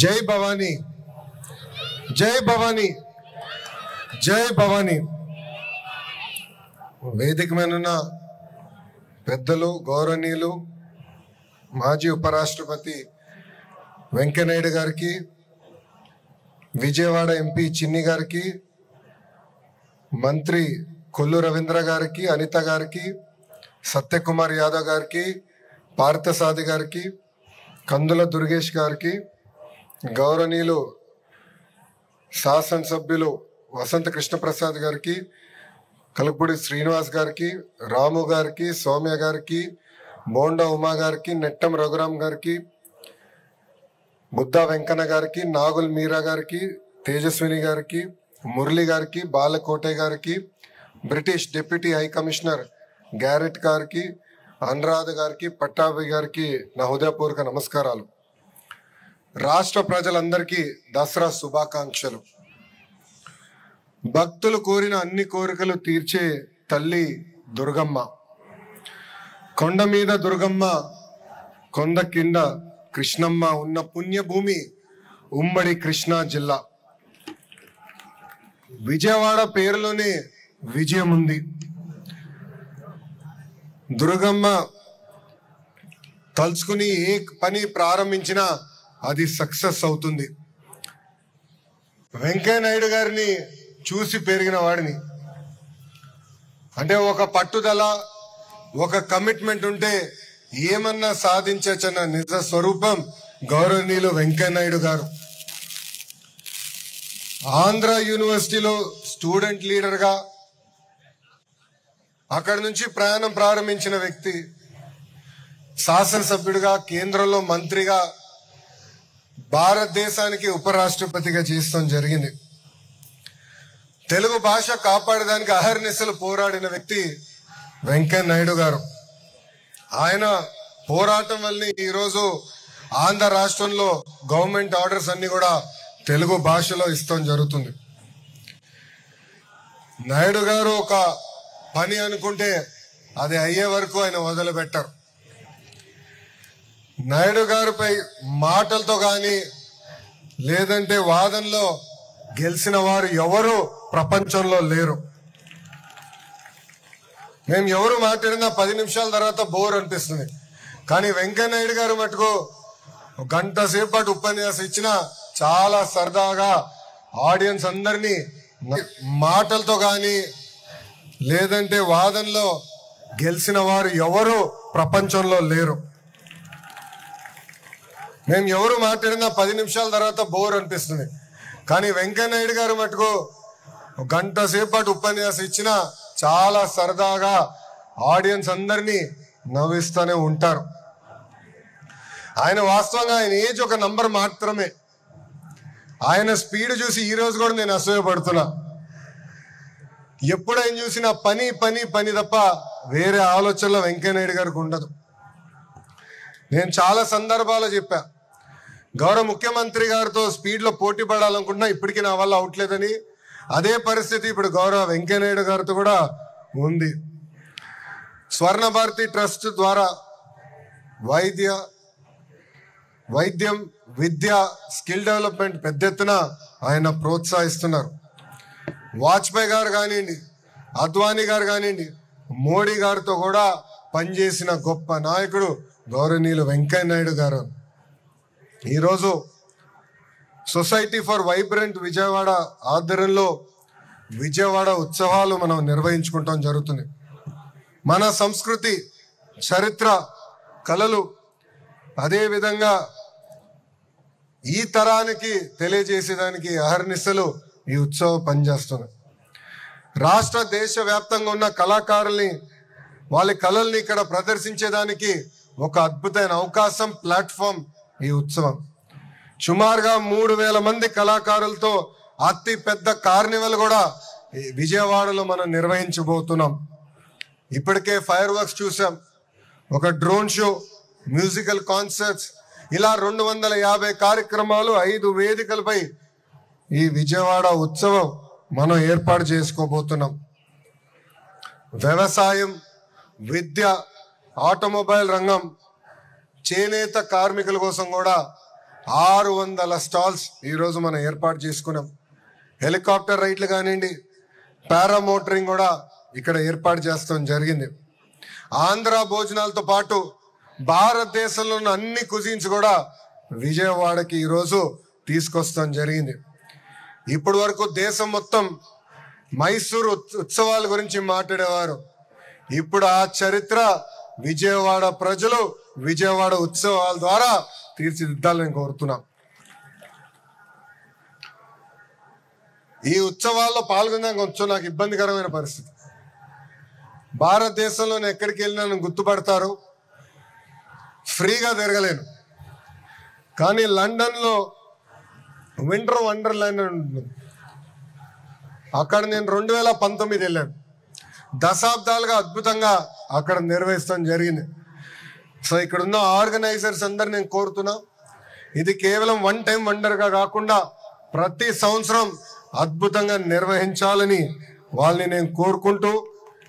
జై భవానీ, జై భవానీ, జై భవానీ. వేదిక మీద పెద్దలు, గౌరవనీయులు, మాజీ ఉపరాష్ట్రపతి వెంకయ్యనాయుడు గారికి, విజయవాడ ఎంపీ చిన్ని గారికి, మంత్రి కొల్లు రవీంద్ర గారికి, అనిత గారికి, సత్యకుమార్ యాదవ్ గారికి, పార్థసాది గారికి, కందుల దుర్గేష్ గారికి, గౌరవనీయులు శాసనసభ్యులు వసంత కృష్ణప్రసాద్ గారికి, కలపూడి శ్రీనివాస్ గారికి, రాము గారికి, సౌమ్య గారికి, బోండా ఉమా గారికి, నెట్టం రఘురామ్ గారికి, బుద్ధా వెంకన్న గారికి, నాగుల్ మీరా గారికి, తేజస్విని గారికి, మురళి గారికి, బాలకోటే గారికి, British deputy high commissioner carat గారికి, అనురాధ గారికి, పట్టాభి గారికి నా హృదయపూర్వక నమస్కారాలు. రాష్ట్ర ప్రజలందరికీ దసరా శుభాకాంక్షలు. భక్తులు కోరిన అన్ని కోరికలు తీర్చే తల్లి దుర్గమ్మ. కొండ మీద దుర్గమ్మ, కొండ కింద కృష్ణమ్మ ఉన్న పుణ్యభూమి ఉమ్మడి కృష్ణా జిల్లా. విజయవాడ పేరులోనే విజయం ఉంది. దుర్గమ్మ తలుచుకుని ఏ పని ప్రారంభించినా అది సక్సెస్ అవుతుంది. వెంకయ్యనాయుడు గారిని చూసి పెరిగిన వాడిని. అంటే ఒక పట్టుదల, ఒక కమిట్మెంట్ ఉంటే ఏమన్నా సాధించచ్చన్న నిజ స్వరూపం గౌరవనీయులు వెంకయ్యనాయుడు గారు. ఆంధ్ర యూనివర్సిటీలో స్టూడెంట్ లీడర్గా అక్కడి నుంచి ప్రయాణం ప్రారంభించిన వ్యక్తి, శాసనసభ్యుడిగా, కేంద్రంలో మంత్రిగా, భారతదేశానికి ఉపరాష్ట్రపతిగా చేస్తాం జరిగింది. తెలుగు భాష కాపాడడానికి అహర్నిశలు పోరాడిన వ్యక్తి వెంకయ్యనాయుడు గారు. ఆయన పోరాటం వల్ల ఈరోజు ఆంధ్ర రాష్ట్రంలో గవర్నమెంట్ ఆర్డర్స్ అన్ని కూడా తెలుగు భాషలో ఇస్తాం జరుగుతుంది. నాయుడు గారు ఒక పని అనుకుంటే అది అయ్యే వరకు ఆయన వదిలిపెట్టారు. నాయుడు గారిపై మాటలతో కానీ లేదంటే వాదనలో గెలిచిన వారు ఎవరు ప్రపంచంలో లేరు. మేము ఎవరు మాట్లాడినా 10 నిమిషాల తర్వాత బోర్ అనిపిస్తుంది. కానీ వెంకయ్యనాయుడు గారు మటుకు గంట సేపటి ఉపన్యాసం ఇచ్చినా చాలా సరదాగా ఆడియన్స్ అందరినీ మాటలతో కానీ లేదంటే వాదనలో గెలిచిన వారు ఎవరు ప్రపంచంలో లేరు. మేము ఎవరు మాట్లాడినా 10 నిమిషాల తర్వాత బోర్ అనిపిస్తుంది. కానీ వెంకయ్యనాయుడు గారు మటుకు గంట సేపటి ఉపన్యాసం ఇచ్చినా చాలా సరదాగా ఆడియన్స్ అందరినీ నవ్విస్తూనే ఉంటారు. ఆయన వాస్తవంగా ఆయన ఏజ్ ఒక నంబర్ మాత్రమే. ఆయన స్పీడ్ చూసి ఈ రోజు కూడా నేను అసూయపడుతున్నా. ఎప్పుడు ఆయన చూసినా పని పని పని తప్ప వేరే ఆలోచనలో వెంకయ్యనాయుడు గారికి ఉండదు. నేను చాలా సందర్భాలు చెప్పా, గౌరవ ముఖ్యమంత్రి గారితో స్పీడ్లో పోటీ పడాలనుకుంటున్నా, ఇప్పటికీ నా వల్ల అవట్లేదని. అదే పరిస్థితి ఇప్పుడు గౌరవ వెంకయ్యనాయుడు గారితో కూడా ఉంది. స్వర్ణ భారతి ట్రస్ట్ ద్వారా వైద్యం, విద్య, స్కిల్ డెవలప్మెంట్ పెద్ద ఎత్తున ఆయన ప్రోత్సహిస్తున్నారు. వాజ్పేయి గారు కానివ్వండి, అద్వానీ గారు కానివ్వండి, మోడీ గారితో కూడా పనిచేసిన గొప్ప నాయకుడు గౌరవనీయులు వెంకయ్యనాయుడు గారు. ఈరోజు సొసైటీ ఫర్ వైబ్రెంట్ విజయవాడ ఆధ్వర్యంలో విజయవాడ ఉత్సవాలు మనం నిర్వహించుకుంటాం జరుగుతుంది. మన సంస్కృతి, చరిత్ర, కళలు అదేవిధంగా ఈ తరానికి తెలియజేసేదానికి అహర్నిశలు ఈ ఉత్సవం పనిచేస్తుంది. రాష్ట్ర దేశ వ్యాప్తంగా ఉన్న కళాకారుల్ని, వాళ్ళ కళల్ని ఇక్కడ ప్రదర్శించేదానికి ఒక అద్భుతమైన అవకాశం, ప్లాట్ఫామ్ ఈ ఉత్సవం. సుమారుగా 3000 మంది కళాకారులతో అతి పెద్ద కార్నివల్ కూడా విజయవాడలో మనం నిర్వహించబోతున్నాం. ఇప్పటికే ఫైర్ వర్క్స్ చూసాం, ఒక డ్రోన్ షో, మ్యూజికల్ కాన్సర్ట్స్, ఇలా 250 కార్యక్రమాలు 5 వేదికలపై ఈ విజయవాడ ఉత్సవం మనం ఏర్పాటు చేసుకోబోతున్నాం. వ్యవసాయం, విద్య, ఆటోమొబైల్ రంగం, చేనేత కార్మికుల కోసం కూడా 600 స్టాల్స్ ఈరోజు మనం ఏర్పాటు చేసుకున్నాం. హెలికాప్టర్ రైడ్లు కానివ్వండి, పారామోటరింగ్ కూడా ఇక్కడ ఏర్పాటు చేస్తాం జరిగింది. ఆంధ్ర భోజనాలతో పాటు భారతదేశంలో ఉన్న అన్ని కుజిన్స్ కూడా విజయవాడకి ఈరోజు తీసుకొస్తాం జరిగింది. ఇప్పటి వరకు దేశం మొత్తం మైసూరు ఉత్సవాల గురించి మాట్లాడేవారు. ఇప్పుడు ఆ చరిత్ర విజయవాడ ప్రజలు విజయవాడ ఉత్సవాల ద్వారా తీర్చిదిద్దాలని కోరుతున్నాం. ఈ ఉత్సవాల్లో పాల్గొనడానికి కొంచెం నాకు ఇబ్బందికరమైన పరిస్థితి. భారతదేశంలో ఎక్కడికి వెళ్ళినా నన్ను గుర్తుపడతారు, ఫ్రీగా తిరగలేను. కానీ లండన్లో వింటర్ వండర్లాండ్ అని ఉంటుంది. అక్కడ నేను 2019 వెళ్ళాను. దశాబ్దాలుగా అద్భుతంగా అక్కడ నిర్వహిస్తాం జరిగింది. సో ఇక్కడ ఉన్న ఆర్గనైజర్స్ అందరు నేను కోరుతున్నా, ఇది కేవలం వన్ టైం వండర్గా కాకుండా ప్రతి సంవత్సరం అద్భుతంగా నిర్వహించాలని వాళ్ళని నేను కోరుకుంటూ,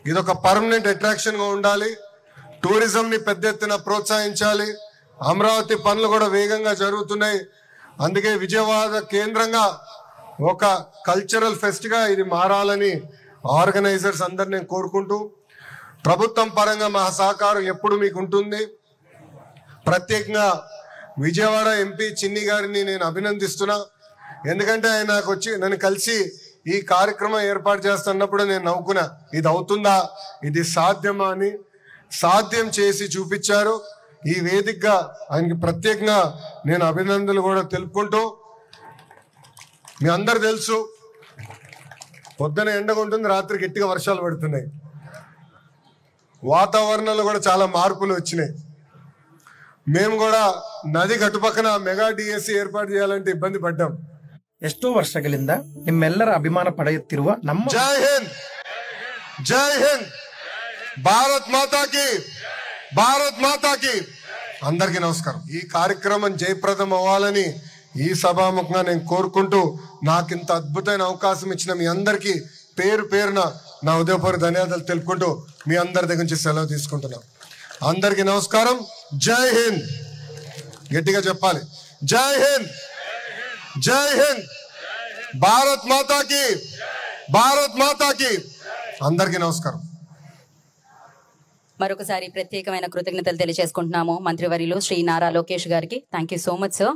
ఇదొక పర్మనెంట్ అట్రాక్షన్గా ఉండాలి. టూరిజంని పెద్ద ఎత్తున ప్రోత్సహించాలి. అమరావతి పనులు కూడా వేగంగా జరుగుతున్నాయి. అందుకే విజయవాడ కేంద్రంగా ఒక కల్చరల్ ఫెస్ట్గా ఇది మారాలని ఆర్గనైజర్స్ అందరు నేను కోరుకుంటూ, ప్రభుత్వం పరంగా మా సహకారం ఎప్పుడు మీకు ఉంటుంది. ప్రత్యేకంగా విజయవాడ ఎంపీ చిన్ని గారిని నేను అభినందిస్తున్నా. ఎందుకంటే ఆయన నాకు వచ్చి నన్ను కలిసి ఈ కార్యక్రమం ఏర్పాటు చేస్తున్నప్పుడు నేను నవ్వుకున్నా, ఇది అవుతుందా, ఇది సాధ్యమా అని. సాధ్యం చేసి చూపించారు. ఈ వేదికగా ఆయనకి ప్రత్యేకంగా నేను అభినందనలు కూడా తెలుపుకుంటూ, మీ అందరు తెలుసు పొద్దున ఎండగా ఉంటుంది, రాత్రి గట్టిగా వర్షాలు పడుతున్నాయి. వాతావరణంలో కూడా చాలా మార్పులు వచ్చినాయి. మేము కూడా ನದಿ ಗಟ್ಟುಪಕ್ಕನ ಮೆಗಾ ಡಿಎಸ್ಸಿ ಏರ್ಪಾಡು చేయాలంటే ಇಬ್ಬಂದಿ ಪಡ್ಡಂ. ಎಷ್ಟೋ ವರ್ಷಗಳಿಂದ ನಿಮ್ಮೆಲ್ಲರ ಅಭಿಮಾನ ಪಡೆಯುತ್ತಿರುವ ನಮ್ಮ ಜೈ ಹಿಂದ್, ಜೈ ಹಿಂದ್, భారత్ మాతాకి, భారత్ మాతాకి. అందరికీ నమస్కారం. ఈ కార్యక్రమం జయప్రదం అవ్వాలని ఈ సభాముఖంగా నేను కోరుకుంటూ, నాకు ఇంత అద్భుతమైన అవకాశం ఇచ్చిన మీ అందరికీ పేరు పేరున నా ఉదయపూర్వక ధన్యవాదాలు తెలుపుకుంటూ మీ అందరి దగ్గర నుంచి సెలవు తీసుకుంటున్నాం. అందరికీ నమస్కారం. జై హింద్. గట్టిగా చెప్పాలి, జై హింద్, జై హింద్, భారత్ మాతాకి, భారత్ మాతాకి. అందరికీ నమస్కారం. మరొకసారి ప్రత్యేకమైన కృతజ్ఞతలు తెలియజేసుకుంటున్నాము మంత్రివర్యులు శ్రీ నారా లోకేష్ గారికి. Thank you so much sir.